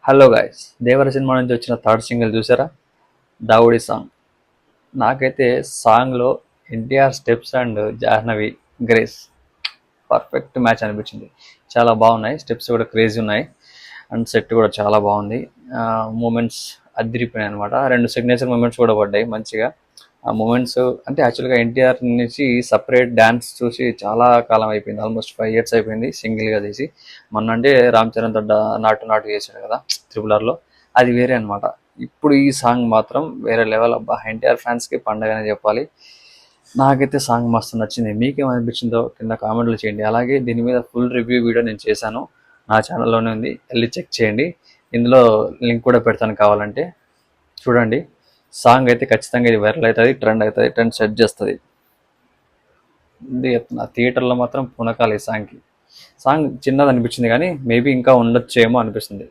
Hello guys, దేవర cinema నుంచి వచ్చిన third single చూసారా? దావుడి సాంగ్. నాకైతే సాంగ్లో NTR steps and Jahnavi grace perfect match అనిపించింది. చాలా బాగున్నాయి, స్టెప్స్ కూడా క్రేజీ ఉన్నాయి అండ్ సెట్ కూడా చాలా బాగుంది. మూమెంట్స్ అదిరిపోయాయి అనమాట. రెండు సిగ్నేచర్ మూమెంట్స్ కూడా పడ్డాయి మంచిగా. ఆ మూమెంట్స్ అంటే యాక్చువల్గా ఎన్టీఆర్ నుంచి సపరేట్ డ్యాన్స్ చూసి చాలా కాలం అయిపోయింది, ఆల్మోస్ట్ 5 years అయిపోయింది సింగిల్గా తీసి. మొన్న అంటే రామ్ చరణ్ తోట నాటు చేశాడు కదా త్రిపులర్లో, అది వేరే అనమాట. ఇప్పుడు ఈ సాంగ్ మాత్రం వేరే లెవెల్. అబ్బా, ఎన్టీఆర్ ఫ్యాన్స్కి పండగనే చెప్పాలి. నాకైతే సాంగ్ మస్తు నచ్చింది. మీకేమనిపించిందో కింద కామెంట్లు చేయండి. అలాగే దీని మీద ఫుల్ రివ్యూ వీడియో నేను చేశాను, నా ఛానల్లోనే ఉంది, వెళ్ళి చెక్ చేయండి. ఇందులో లింక్ కూడా పెడతాను, కావాలంటే చూడండి. సాంగ్ అయితే ఖచ్చితంగా ఇది వైరల్ అవుతుంది, ట్రెండ్ సెట్ చేస్తుంది. ఇది నా థియేటర్లో మాత్రం పునకాలి ఈ సాంగ్కి. సాంగ్ చిన్నది అనిపించింది కానీ మేబీ ఇంకా ఉండొచ్చేమో అనిపిస్తుంది.